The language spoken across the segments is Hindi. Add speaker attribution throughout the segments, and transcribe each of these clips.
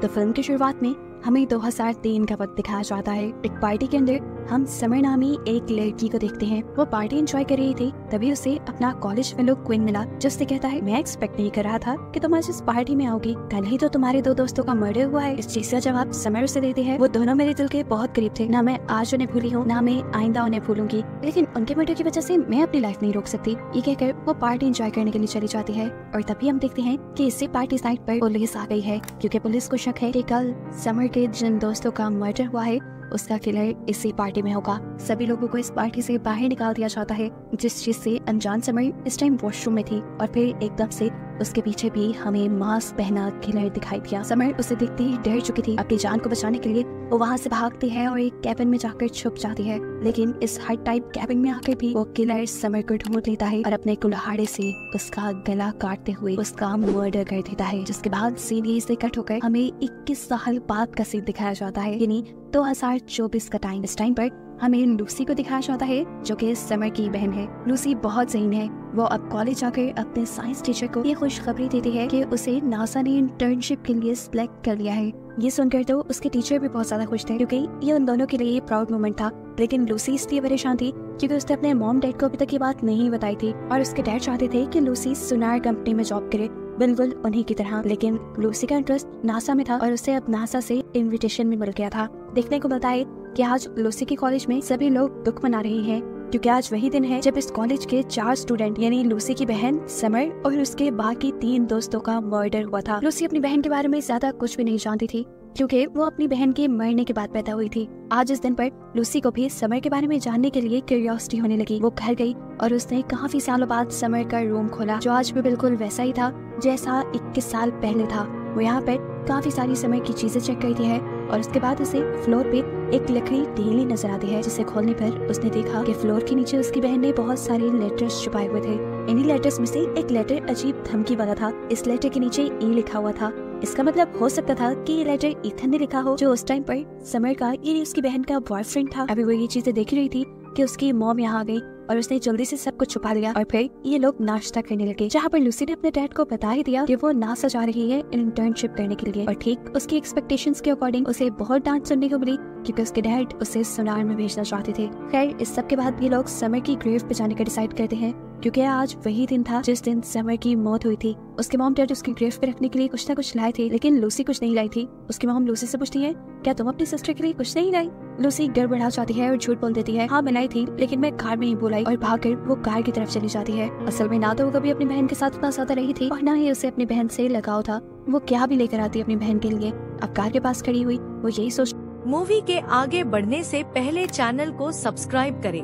Speaker 1: तो फिल्म की शुरुआत में हमें 2003 का वक्त दिखाया जाता है। एक पार्टी के अंदर हम समर नामी एक लड़की को देखते हैं। वो पार्टी एंजॉय कर रही थी, तभी उसे अपना कॉलेज फेलो क्विन मिला, जिससे कहता है मैं एक्सपेक्ट नहीं कर रहा था कि तुम आज इस पार्टी में आओगी। कल ही तो तुम्हारे 2 दोस्तों का मर्डर हुआ है। इस चीज का जवाब समर उसे देती है। वो दोनों मेरे दिल के बहुत करीब थे, ना मैं आज उन्हें भूली हूँ, ना मैं आइंदा उन्हें भूलूंगी, लेकिन उनके मर्डर की वजह से मैं अपनी लाइफ नहीं रोक सकती। ये कहकर वो पार्टी एंजॉय करने के लिए चली जाती है। और तभी हम देखते हैं कि इसी पार्टी साइट पर पुलिस आ गई है, क्योंकि पुलिस को शक है कि कल समर के जिन दोस्तों का मर्डर हुआ है उसका किलर इसी पार्टी में होगा। सभी लोगों को इस पार्टी से बाहर निकाल दिया जाता है, जिस चीज से अनजान समर इस टाइम वॉशरूम में थी, और फिर एकदम से उसके पीछे भी हमें मास्क पहना किलर दिखाई दिया। समर उसे देखते ही डर चुकी थी। अपनी जान को बचाने के लिए वो वहाँ से भागती है और एक कैबिन में जाकर छुप जाती है, लेकिन इस हट टाइप कैबिन में आकर भी वो किलर समर को ढूंढ लेता है और अपने कुल्हाड़े से उसका गला काटते हुए उसका मर्डर कर देता है। जिसके बाद सीन यहीं से कट होकर हमें 21 साल बाद का सीन दिखाया जाता है, यानी 2024 का टाइम। इस टाइम पर हमें लूसी को दिखाया जाता है, जो कि समर की बहन है। लूसी बहुत ज़हीन है। वो अब कॉलेज जाकर अपने साइंस टीचर को ये खुशखबरी देती है कि उसे नासा ने इंटर्नशिप के लिए सिलेक्ट कर लिया है। ये सुनकर तो उसके टीचर भी बहुत ज्यादा खुश थे, क्योंकि ये उन दोनों के लिए प्राउड मोमेंट था। लेकिन लूसी इसलिए परेशान थी क्योंकि उसने अपने मॉम डैड को अभी तक ये बात नहीं बताई थी, और उसके डैड चाहते थे कि लूसी सुनार कंपनी में जॉब करे, बिल्कुल उन्हीं की तरह। लेकिन लूसी का इंटरेस्ट नासा में था और उसे अब नासा से इनविटेशन भी मिल गया था। देखने को मिलता है कि आज लूसी के कॉलेज में सभी लोग दुख मना रहे हैं, क्योंकि आज वही दिन है जब इस कॉलेज के 4 स्टूडेंट यानी लूसी की बहन समर और उसके बाकी 3 दोस्तों का मर्डर हुआ था। लूसी अपनी बहन के बारे में ज्यादा कुछ भी नहीं जानती थी, क्योंकि वो अपनी बहन के मरने के बाद पैदा हुई थी। आज इस दिन पर लूसी को भी समर के बारे में जानने के लिए क्यूरियोसिटी होने लगी। वो घर गई और उसने काफी सालों बाद समर का रूम खोला, जो आज भी बिल्कुल वैसा ही था जैसा 21 साल पहले था। वो यहाँ पर काफी सारी समर की चीजें चेक करती है, और उसके बाद उसे फ्लोर पे एक लकड़ी ढीली नजर आती है, जिसे खोलने पर उसने देखा कि फ्लोर के नीचे उसकी बहन ने बहुत सारे लेटर्स छुपाए हुए थे। इन्हीं लेटर्स में से एक लेटर अजीब धमकी वाला था। इस लेटर के नीचे ई लिखा हुआ था। इसका मतलब हो सकता था कि ये लेटर ईथन ने लिखा हो, जो उस टाइम पर समर का यानी उसकी बहन का बॉयफ्रेंड था। अभी वो ये चीजें देख रही थी कि उसकी मॉम यहाँ आ गई और उसने जल्दी से सब कुछ छुपा लिया, और फिर ये लोग नाश्ता करने लगे, जहाँ पर लूसी ने अपने डैड को बता ही दिया कि वो नासा जा रही है इंटर्नशिप करने के लिए। और ठीक उसकी एक्सपेक्टेशंस के अकॉर्डिंग उसे बहुत डांट सुनने को मिली, क्योंकि उसके डैड उसे सुनार में भेजना चाहते थे। खैर, इस सब के बाद ये लोग समर की ग्रेव पे जाने का डिसाइड करते हैं, क्योंकि आज वही दिन था जिस दिन समर की मौत हुई थी। उसके मॉम डैड उसकी ग्रेव पे रखने के लिए कुछ ना कुछ लाए थे, लेकिन लूसी कुछ नहीं लाई थी। उसकी मॉम लूसी से पूछती है, क्या तुम अपनी सिस्टर के लिए कुछ नहीं लाई? लूसी गड़बड़ा जाती है और झूठ बोल देती है, हाँ मैं लाई थी, लेकिन मैं कार में नहीं बुलाई, और भागकर वो कार की तरफ चली जाती है। असल में ना तो वो कभी अपनी बहन के साथ उतना ज्यादा रही थी, और ना ही उसे अपनी बहन से लगाव था। वो क्या भी लेकर आती अपनी बहन के लिए। अब कार के पास खड़ी हुई वो यही सोच
Speaker 2: मूवी के आगे बढ़ने से पहले चैनल को सब्सक्राइब करें।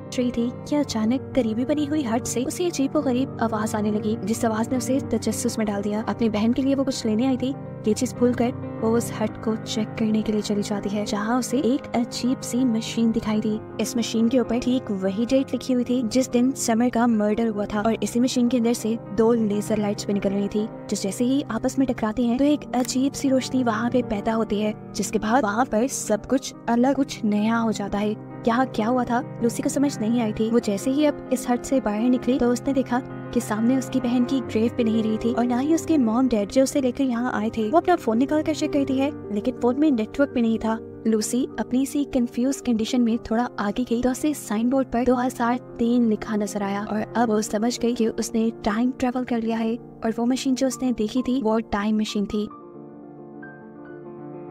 Speaker 1: रही थी कि अचानक करीबी बनी हुई हट से उसे अजीबोगरीब आवाज आने लगी, जिस आवाज ने उसे तजस्सुस में डाल दिया। अपनी बहन के लिए वो कुछ लेने आई थी। ये चीज भूलकर वो उस हट को चेक करने के लिए चली जाती है, जहाँ उसे एक अजीब सी मशीन दिखाई दी। इस मशीन के ऊपर ठीक वही डेट लिखी हुई थी जिस दिन समर का मर्डर हुआ था, और इसी मशीन के अंदर से 2 लेजर लाइट्स भी निकल रही थी, जो जैसे ही आपस में टकराती हैं तो एक अजीब सी रोशनी वहाँ पे पैदा होती है, जिसके बाद वहाँ पर सब कुछ अलग, कुछ नया हो जाता है। यहाँ क्या हुआ था लूसी को समझ नहीं आई थी। वो जैसे ही अब इस हट से बाहर निकली तो उसने देखा कि सामने उसकी बहन की ग्रेव पे नहीं रही थी, और ना ही उसके मॉम डैड जो उसे लेकर यहाँ आए थे। वो अपना फोन निकाल कर चेक करती है, लेकिन फोन में नेटवर्क भी नहीं था। लूसी अपनी सी कंफ्यूज कंडीशन में थोड़ा आगे गई तो उसे साइन बोर्ड पर 2003 लिखा नजर आया, और अब वो समझ गई कि उसने टाइम ट्रेवल कर लिया है, और वो मशीन जो उसने देखी थी वो टाइम मशीन थी।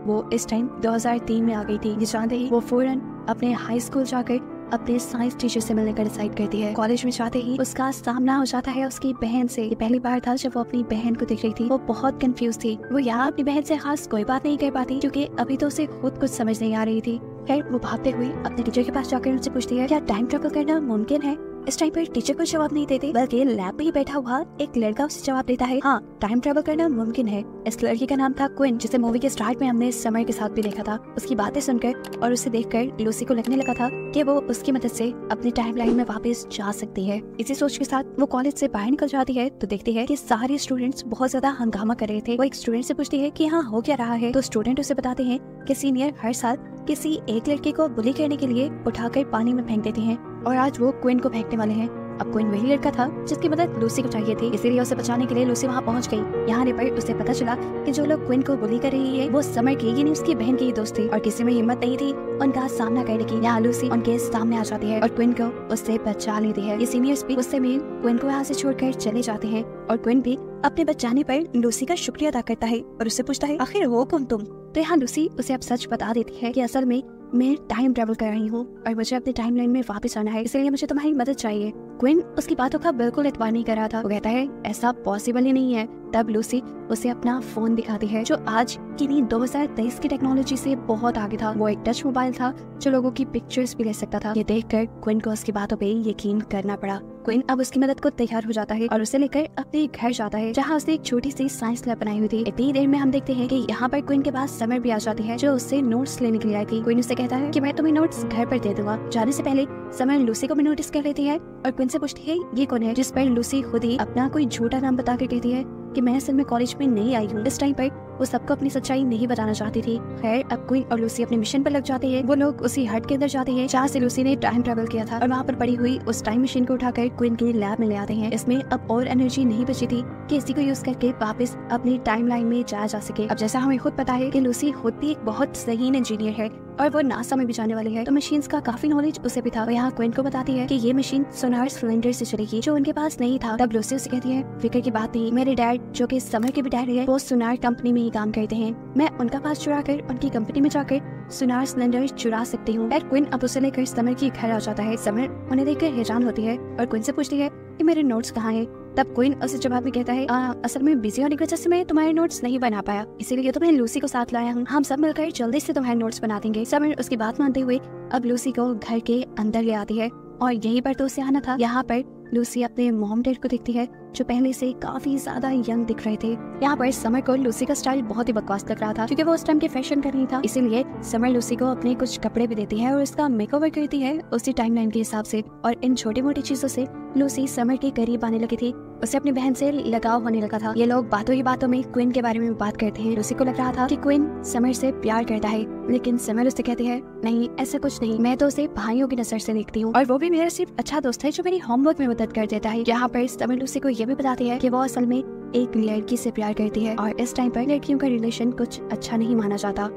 Speaker 1: वो इस टाइम 2003 में आ गई थी। ये जानते ही वो फौरन अपने हाई स्कूल जाकर अपने साइंस टीचर से मिलने का डिसाइड करती है। कॉलेज में जाते ही उसका सामना हो जाता है उसकी बहन से। ये पहली बार था जब वो अपनी बहन को देख रही थी। वो बहुत कंफ्यूज थी। वो यहाँ अपनी बहन से खास कोई बात नहीं कर पाती, क्योंकि अभी तो उसे खुद कुछ समझ नहीं आ रही थी। खैर, वो भागते हुए अपने टीचर के पास जाकर उनसे पूछती है, क्या टाइम ट्रेवल करना मुमकिन है? इस टाइम पर टीचर को जवाब नहीं देते, बल्कि लैब में ही बैठा हुआ एक लड़का उसे जवाब देता है, हाँ टाइम ट्रेवल करना मुमकिन है। इस लड़की का नाम था क्विन, जिसे मूवी के स्टार्ट में हमने समर के साथ भी देखा था। उसकी बातें सुनकर और उसे देखकर लूसी को लगने लगा था कि वो उसकी मदद से अपनी टाइमलाइन में वापस जा सकती है। इसी सोच के साथ वो कॉलेज से बाहर निकल जाती है तो देखती है कि सारे स्टूडेंट्स बहुत ज्यादा हंगामा कर रहे थे। वो एक स्टूडेंट से पूछती है कि यहाँ हो क्या रहा है, तो स्टूडेंट उसे बताते हैं कि सीनियर हर साल किसी एक लड़के को बुली करने के लिए उठाकर पानी में फेंक देते हैं, और आज वो क्विन को फेंकने वाले हैं। अब क्विन वही लड़का था जिसकी मदद लूसी को चाहिए थी, इसीलिए उसे बचाने के लिए लूसी वहाँ पहुँच गई। यहाँ आने पर उसे पता चला कि जो लोग क्विन को बुली कर रही है वो समर की यानी उसकी बहन की दोस्त थी और किसी में हिम्मत नहीं थी उनका सामना करने की। यहाँ लूसी उनके सामने आ जाती है और क्विन को उससे बचा लेती है। ये सीनियर्स भी गुस्से में क्विन को यहाँ से छोड़कर चले जाते हैं और क्विन भी अपने बचाने पर लूसी का शुक्रिया अदा करता है और उससे पूछता है आखिर हो कौन तुम। तो यहाँ लूसी उसे अब सच बता देती है कि असल में मैं टाइम ट्रेवल कर रही हूँ और मुझे अपने टाइमलाइन में वापस आना है, इसलिए मुझे तुम्हारी मदद चाहिए। क्विन उसकी बातों का बिल्कुल एतबार नहीं कर रहा था। वो कहता है ऐसा पॉसिबल ही नहीं है। तब लूसी उसे अपना फोन दिखाती है जो आज की नहीं 2023 की टेक्नोलॉजी से बहुत आगे था। वो एक टच मोबाइल था जो लोगों की पिक्चर्स भी ले सकता था। ये देखकर क्विन को उसकी बातों पे यकीन करना पड़ा। क्विन अब उसकी मदद को तैयार हो जाता है और उसे लेकर अपने घर जाता है जहाँ उसने एक छोटी सी साइंस लैब बनाई हुई थी। इतनी देर में हम देखते हैं कि यहाँ पर क्विन के पास समर भी आ जाती है जो उससे नोट्स लेने के लिए आई थी। क्विन उससे कहता है कि मैं तुम्हें नोट्स घर पर दे दूंगा। जाने से पहले समर लूसी को भी नोटिस कर लेती है और क्विन से पूछती है ये कौन है, जिस पर लूसी खुद ही अपना कोई झूठा नाम बता कर कहती है कि मैं असल में कॉलेज में नहीं आई हूँ। इस टाइम पर वो सबको अपनी सच्चाई नहीं बताना चाहती थी। खैर अब क्विन और लूसी अपने मिशन पर लग जाते हैं। वो लोग उसी हट के अंदर जाते हैं जहाँ से लूसी ने टाइम ट्रेवल किया था और वहाँ पर पड़ी हुई उस टाइम मशीन को उठाकर क्विन के लैब में ले आते हैं। इसमें अब और एनर्जी नहीं बची थी कि इसी को यूज करके वापस अपनी टाइमलाइन में जाया जा सके। अब जैसा हमें खुद पता है कि लूसी खुद भी एक बहुत सही इंजीनियर है और वो नासा में भी जाने वाली है, तो मशीन्स का काफी नॉलेज उसे भी था। वो यहाँ क्विन को बताती है कि ये मशीन सोनार सिलेंडर से चलेगी जो उनके पास नहीं था। तब लूसी उसे कहती है फिक्र की बात नहीं, मेरे डैड जो कि समर के भी डैड है वो सोनार कंपनी में ही काम करते हैं, मैं उनका पास चुरा कर उनकी कंपनी में जाकर सोनार सिलेंडर चुरा सकती हूँ। क्विन अब उसे लेकर समर की घर आ जाता है। समर उन्हें देखकर हैरान होती है और क्विन से पूछती है कि मेरे नोट्स कहाँ हैं। तब क्विन उसे जवाब में कहता है असल में बिजी होने की वजह से मैं तुम्हारे नोट्स नहीं बना पाया, इसीलिए तो मैं लूसी को साथ लाया हूँ। हम सब मिलकर जल्दी से तुम्हारे नोट्स बना देंगे। समर उसकी बात मानते हुए अब लूसी को घर के अंदर ले आती है और यहीं पर तो उसे आना था। यहाँ पर लूसी अपने मॉम डैड को देखती है जो पहले से काफी ज्यादा यंग दिख रहे थे। यहाँ पर समर को लूसी का स्टाइल बहुत ही बकवास लग रहा था क्योंकि वो उस टाइम के फैशन कर रही था, इसीलिए समर लूसी को अपने कुछ कपड़े भी देती है और उसका मेकओवर करती है उसी टाइमलाइन के हिसाब से। और इन छोटी मोटी चीजों से लूसी समर के करीब आने लगी थी, उसे अपनी बहन से लगाव होने लगा था। ये लोग बातों ही बातों में क्विन के बारे में बात करते हैं। लूसी को लग रहा था कि क्विन समर से प्यार करता है, लेकिन समर उससे कहती है नहीं ऐसा कुछ नहीं, मैं तो उसे भाइयों की नजर से देखती हूँ और वो भी मेरा सिर्फ अच्छा दोस्त है जो मेरी होमवर्क में मदद कर देता है। यहाँ पर समर लूसी को ये भी बताती है कि वो असल में एक लड़की से प्यार करती है और इस टाइम पर लड़कियों का रिलेशन कुछ अच्छा नहीं माना जाता।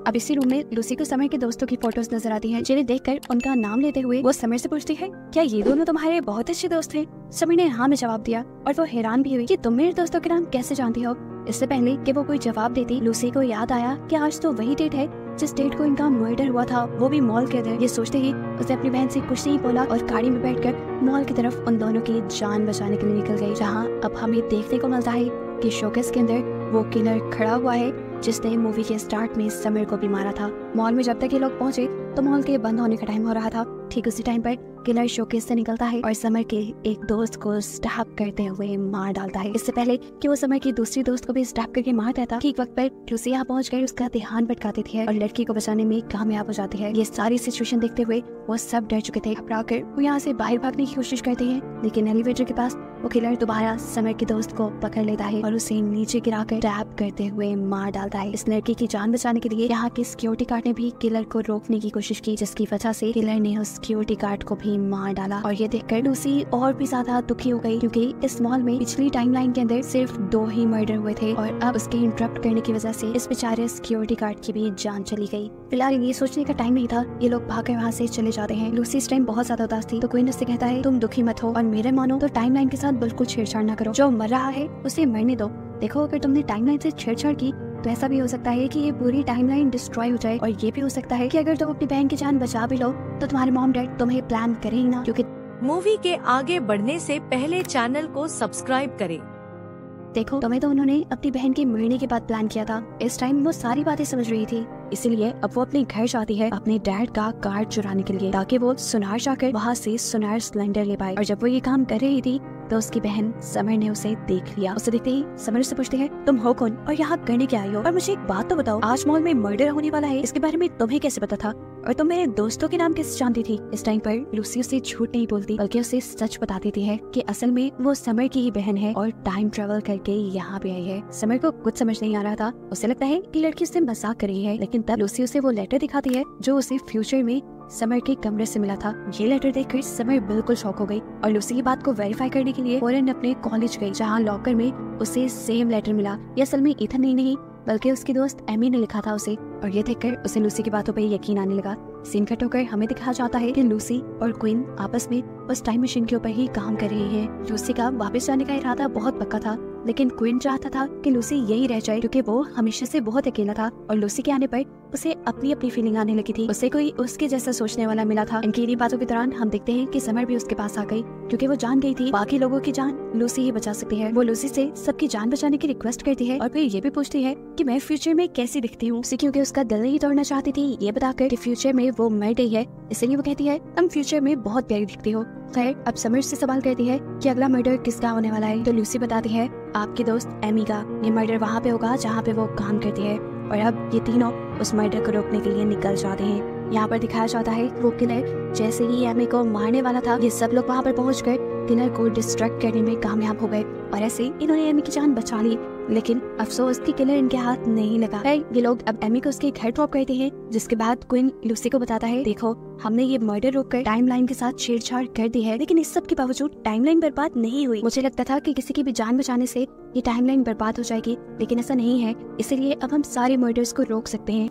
Speaker 1: अब इसी रूम में लूसी को समर के दोस्तों की फोटोज नजर आती हैं जिन्हें देखकर उनका नाम लेते हुए वो समर से पूछती है क्या ये दोनों तुम्हारे बहुत अच्छे दोस्त हैं। समर ने हाँ में जवाब दिया और वो हैरान भी हुई कि तुम मेरे दोस्तों के नाम कैसे जानती हो। इससे पहले कि वो कोई जवाब देती लूसी को याद आया कि आज तो वही डेट है जिस डेट को इनका मर्डर हुआ था, वो भी मॉल के अंदर। ये सोचते ही उसने अपनी बहन से कुछ नहीं बोला और गाड़ी में बैठकर मॉल की तरफ उन दोनों की जान बचाने के लिए निकल गई। जहाँ अब हमें देखने को मिलता है कि शोकेस के अंदर वो किलर खड़ा हुआ है जिसने मूवी के स्टार्ट में समर को भी मारा था। मॉल में जब तक ये लोग पहुंचे तो मॉल के बंद होने का टाइम हो रहा था। ठीक उसी टाइम पर किलर शोकेस से निकलता है और समर के एक दोस्त को स्टैब करते हुए मार डालता है। इससे पहले कि वो समर की दूसरी दोस्त को भी स्टैब करके मार देता, ठीक वक्त पर लूसी यहाँ पहुंच कर उसका ध्यान भटका देती है और लड़की को बचाने में कामयाब हो जाती है। ये सारी सिचुएशन देखते हुए वो सब डर चुके थे। घबरा कर वो यहाँ से बाहर भागने की कोशिश करते हैं, लेकिन एलिवेटर के पास वो किलर दोबारा समर के दोस्त को पकड़ लेता है और उसे नीचे गिराकर टैप करते हुए मार डालता है। इस लड़की की जान बचाने के लिए यहाँ के सिक्योरिटी गार्ड ने भी किलर को रोकने की कोशिश की, जिसकी वजह से किलर ने उस सिक्योरिटी गार्ड को भी मार डाला। और ये देखकर लूसी और भी ज्यादा दुखी हो गई क्योंकि इस मॉल में पिछली टाइमलाइन के अंदर सिर्फ 2 ही मर्डर हुए थे और अब उसके इंटरप्ट करने की वजह से इस बेचारे सिक्योरिटी गार्ड की भी जान चली गई। फिलहाल ये सोचने का टाइम नहीं था, ये लोग भागकर वहाँ से चले जाते हैं। लूसी इस टाइम बहुत ज्यादा उदास थी तो क्वीन उससे कहता है तुम दुखी मत हो और मेरे मानो तो टाइमलाइन के साथ बिल्कुल छेड़छाड़ ना करो, जो मर रहा है उसे मरने दो। देखो अगर तुमने टाइमलाइन से छेड़छाड़ की तो ऐसा भी हो सकता है कि ये पूरी टाइमलाइन डिस्ट्रॉय हो जाए और ये भी हो सकता है कि अगर तुम अपनी बहन की जान बचा भी लो तो तुम्हारे मॉम डैड तुम्हें प्लान करें ही ना। क्योंकि
Speaker 2: मूवी के आगे बढ़ने से पहले चैनल को सब्सक्राइब करें।
Speaker 1: देखो तुम्हें तो उन्होंने अपनी बहन के मरने के बाद प्लान किया था, इस टाइम वो सारी बातें समझ रही थी, इसीलिए अब वो अपने घर जाती है अपने डैड का कार्ड चुराने के लिए ताकि वो सुनार जाकर वहाँ से सुनार सिलेंडर ले पाए। और जब वो ये काम कर रही थी तो उसकी बहन समर ने उसे देख लिया। उसे देखते ही समर से पूछती है तुम हो कौन और यहाँ करने क्या आई हो, और मुझे एक बात तो बताओ, आज मॉल में मर्डर होने वाला है, इसके बारे में तुम्हें कैसे पता था? और तुम मेरे दोस्तों के नाम कैसे जानती थी? इस टाइम पर लूसी उसे झूठ नहीं बोलती बल्कि उसे सच बता देती है कि असल में वो समर की ही बहन है और टाइम ट्रेवल करके यहाँ पे आई है। समर को कुछ समझ नहीं आ रहा था, उसे लगता है कि लड़की उससे मजाक कर रही है, लेकिन तब लूसी उसे वो लेटर दिखाती है जो उसे फ्यूचर में समर के कमरे से मिला था। ये लेटर देखकर समर बिल्कुल शॉक हो गई और लूसी की बात को वेरीफाई करने के लिए फौरन अपने कॉलेज गई, जहाँ लॉकर में उसे सेम लेटर मिला। ये असल में इथन नहीं बल्कि उसकी दोस्त एमी ने लिखा था उसे, और ये देखकर उसे लूसी की बातों पर यकीन आने लगा। सीन कट होकर हमें दिखाया जाता है कि लूसी और क्वीन आपस में उस टाइम मशीन के ऊपर ही काम कर रही है। लूसी का वापस जाने का इरादा बहुत पक्का था, लेकिन क्वीन चाहता था कि लूसी यही रह जाए क्योंकि वो हमेशा से बहुत अकेला था और लूसी के आने पर उसे अपनी अपनी फीलिंग आने लगी थी। उसे कोई उसके जैसा सोचने वाला मिला था। इनकी इन्हीं बातों के दौरान हम देखते हैं कि समर भी उसके पास आ गई क्योंकि वो जान गई थी बाकी लोगों की जान लूसी ही बचा सकती है। वो लूसी से सबकी जान बचाने की रिक्वेस्ट करती है और फिर ये भी पूछती है कि मैं फ्यूचर में कैसी दिखती हूँ, क्योंकि उसका दिल नहीं तोड़ना चाहती थी ये बताकर कि फ्यूचर में वो मर गई है, इसलिए वो कहती है तुम फ्यूचर में बहुत प्यारी दिखती हो। खैर अब समर से सवाल करती है कि अगला मर्डर किसका होने वाला है, तो लूसी बताती है आपकी दोस्त एमी का। ये मर्डर वहाँ पे होगा जहाँ पे वो काम करती है और अब ये तीनों उस मर्डर को रोकने के लिए निकल जाते हैं। यहाँ पर दिखाया जाता है वो किलर जैसे ही एमी को मारने वाला था, ये सब लोग वहाँ पर पहुंचकर किलर को डिस्ट्रैक्ट करने में कामयाब हो गए और ऐसे इन्होंने एमी की जान बचा ली। लेकिन अफसोस कि किलर इनके हाथ नहीं लगा है। ये लोग अब एमी को उसके घर ड्रॉप करते हैं, जिसके बाद क्वीन लूसी को बताता है देखो हमने ये मर्डर रोककर टाइमलाइन के साथ छेड़छाड़ कर दी है, लेकिन इस सब के बावजूद टाइमलाइन बर्बाद नहीं हुई। मुझे लगता था कि किसी की भी जान बचाने से ये टाइमलाइन बर्बाद हो जाएगी, लेकिन ऐसा नहीं है, इसीलिए अब हम सारे मर्डर्स को रोक सकते हैं।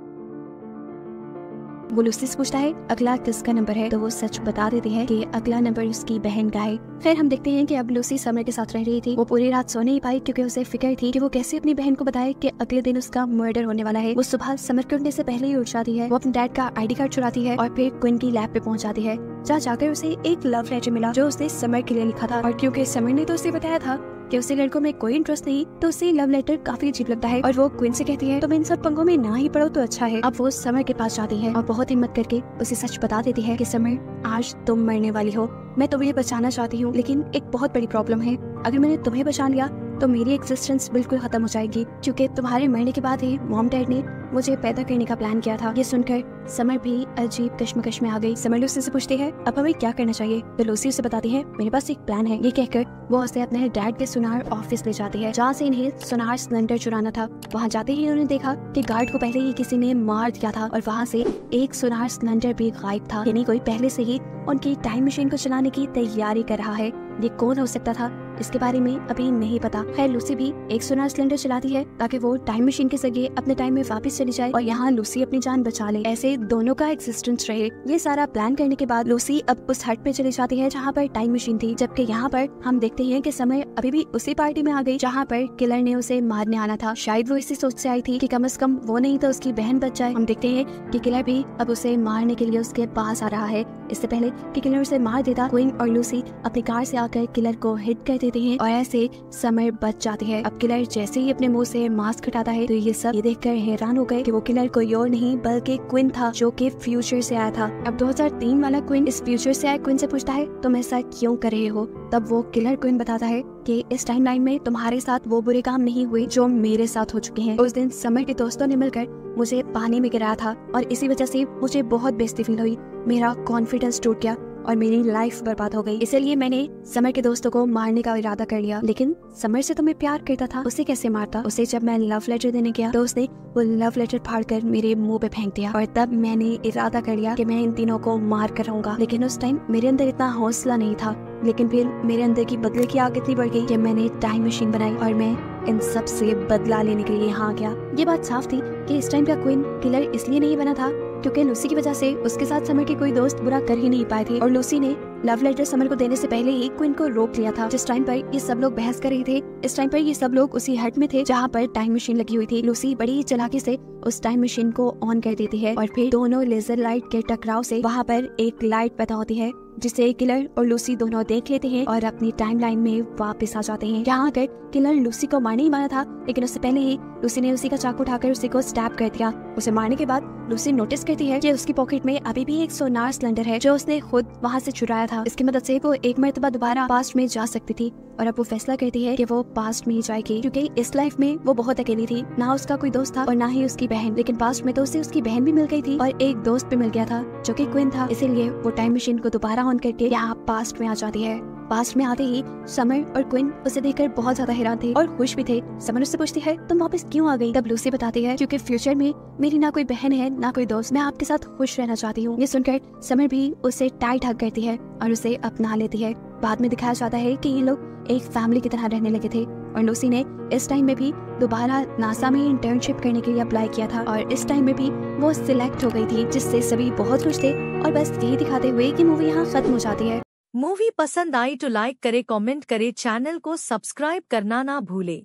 Speaker 1: वो लूसी से पूछता है अगला किसका नंबर है, तो वो सच बता देती है कि अगला नंबर उसकी बहन का है। फिर हम देखते हैं कि अब लूसी समर के साथ रह रही थी। वो पूरी रात सो नहीं पाई क्योंकि उसे फिक्र थी कि वो कैसे अपनी बहन को बताए कि अगले दिन उसका मर्डर होने वाला है। वो सुबह समर के उठने से पहले ही उठ जाती है। वो अपने डैड का ID कार्ड चुराती है और फिर क्वीन की लैब पे पहुंच जाती है, जहाँ जाकर उसे एक लव लेटर मिला जो उसने समर के लिए लिखा था। और क्योंकि समर ने तो उसे बताया था कि उसे लड़कों में कोई इंटरेस्ट नहीं, तो उसे लव लेटर काफी अजीब लगता है और वो क्वीन से कहती है तुम इन सब पंगों में ना ही पड़ो तो अच्छा है। अब वो समर के पास जाती है और बहुत हिम्मत करके उसे सच बता देती है कि समर आज तुम मरने वाली हो, मैं तुम्हें बचाना चाहती हूँ, लेकिन एक बहुत बड़ी प्रॉब्लम है, अगर मैंने तुम्हें बचा लिया तो मेरी एग्जिस्टेंस बिल्कुल खत्म हो जाएगी, क्योंकि तुम्हारे मरने के बाद ही मॉम डैड ने मुझे पैदा करने का प्लान किया था। ये सुनकर समर भी अजीब कश्मकश में आ गई। समर लूसी से पूछती है अब हमें क्या करना चाहिए, तो लूसी उसे बताती है मेरे पास एक प्लान है। ये कहकर वो उसे अपने डैड के सुनार ऑफिस ले जाती है, जहाँ से इन्हें सुनार सिलेंडर चुराना था। वहाँ जाते ही उन्होंने देखा कि गार्ड को पहले ही किसी ने मार दिया था और वहाँ से एक सुनार सिलेंडर भी गायब था, यानी कोई पहले से ही उनकी टाइम मशीन को चलाने की तैयारी कर रहा है। ये कौन हो सकता था इसके बारे में अभी नहीं पता। खैर लूसी भी एक सुनार सिलेंडर चलाती है ताकि वो टाइम मशीन के जरिए अपने टाइम में वापस चली जाए और यहाँ लूसी अपनी जान बचा ले, ऐसे दोनों का एग्जिस्टेंस रहे। ये सारा प्लान करने के बाद लूसी अब उस हट पे चली जाती है जहाँ पर टाइम मशीन थी, जबकि यहाँ पर हम देखते हैं कि समय अभी भी उसी पार्टी में आ गई जहाँ पर किलर ने उसे मारने आना था। शायद वो इसी सोच से आई थी कि कम से कम वो नहीं तो उसकी बहन बच जाए। हम देखते हैं कि किलर भी अब उसे मारने के लिए उसके पास आ रहा है। इससे पहले कि किलर उसे मार देता, क्वीन और लूसी अपनी कार से आकर किलर को हिट कर देते हैं और ऐसे समर बच जाती है। अब किलर जैसे ही अपने मुंह से मास्क हटाता है तो ये सब देखकर हैरान हो गए कि वो किलर कोई और नहीं बल्कि क्वीन था, जो कि फ्यूचर से आया था। अब 2003 वाला क्वीन इस फ्यूचर से आए क्वीन से पूछता है तुम ऐसा क्यों कर रहे हो। तब वो किलर क्वीन बताता है कि इस टाइमलाइन में तुम्हारे साथ वो बुरे काम नहीं हुए जो मेरे साथ हो चुके हैं। उस दिन समर के दोस्तों ने मिलकर मुझे पानी में गिराया था और इसी वजह से मुझे बहुत बेइज्जती फील हुई, मेरा कॉन्फिडेंस टूट गया और मेरी लाइफ बर्बाद हो गई। इसलिए मैंने समर के दोस्तों को मारने का इरादा कर लिया। लेकिन समर से तो मैं प्यार करता था, उसे कैसे मारता। उसे जब मैं लव लेटर देने गया तो उसने वो लव लेटर फाड़कर मेरे मुंह पे फेंक दिया और तब मैंने इरादा कर लिया कि मैं इन तीनों को मार कर रहूंगा। लेकिन उस टाइम मेरे अंदर इतना हौसला नहीं था, लेकिन फिर मेरे अंदर की बदले की आग इतनी बढ़ गई कि मैंने टाइम मशीन बनाई और मैं इन सब से बदला लेने के लिए यहाँ आ गया। ये बात साफ थी कि इस टाइम का क्वीन किलर इसलिए नहीं बना था क्योंकि लूसी की वजह से उसके साथ समर के कोई दोस्त बुरा कर ही नहीं पाए थे और लूसी ने लव लेटर समर को देने से पहले ही क्वीन को रोक लिया था। जिस टाइम पर ये सब लोग बहस कर रहे थे, इस टाइम पर ये सब लोग उसी हट में थे जहाँ पर टाइम मशीन लगी हुई थी। लूसी बड़ी चालाकी से उस टाइम मशीन को ऑन कर देती है और फिर दोनों लेजर लाइट के टकराव से वहाँ पर एक लाइट पैदा होती है जिसे किलर और लूसी दोनों देख लेते हैं और अपनी टाइमलाइन में वापस आ जाते हैं। यहाँ आकर किलर लूसी को मारने ही वाला था, लेकिन उससे पहले ही लूसी ने उसी का चाकू उठाकर उसी को स्टैब कर दिया। उसे मारने के बाद लूसी नोटिस करती है कि उसकी पॉकेट में अभी भी एक सोनार सिलेंडर है जो उसने खुद वहाँ से चुराया था। इसकी मदद से वो एक मर्तबा दोबारा पास्ट में जा सकती थी और अब वो फैसला करती है कि वो पास्ट में ही जाएगी, क्योंकि इस लाइफ में वो बहुत अकेली थी। ना उसका कोई दोस्त था और ना ही उसकी बहन, लेकिन पास्ट में तो उसे उसकी बहन भी मिल गई थी और एक दोस्त भी मिल गया था जो कि क्विन था। इसीलिए वो टाइम मशीन को दोबारा ऑन करके यहाँ पास्ट में आ जाती है। पास्ट में आते ही समर और क्विन उसे देखकर बहुत ज्यादा हैरान थे और खुश भी थे। समर उससे पूछती है तुम वापस क्यों आ गई? तब लूसी बताती है क्योंकि फ्यूचर में मेरी ना कोई बहन है ना कोई दोस्त, मैं आपके साथ खुश रहना चाहती हूँ। ये सुनकर समर भी उसे टाइट हग करती है और उसे अपना लेती है। बाद में दिखाया जाता है कि ये लोग एक फैमिली की तरह रहने लगे थे और लूसी ने इस टाइम में भी दोबारा नासा में इंटर्नशिप करने के लिए अप्लाई किया था और इस टाइम में भी वो सिलेक्ट हो गई थी, जिससे सभी बहुत खुश थे। और बस यही दिखाते हुए कि मूवी यहाँ खत्म हो जाती है।
Speaker 2: मूवी पसंद आई तो लाइक करे, कमेंट करे, चैनल को सब्सक्राइब करना ना भूले।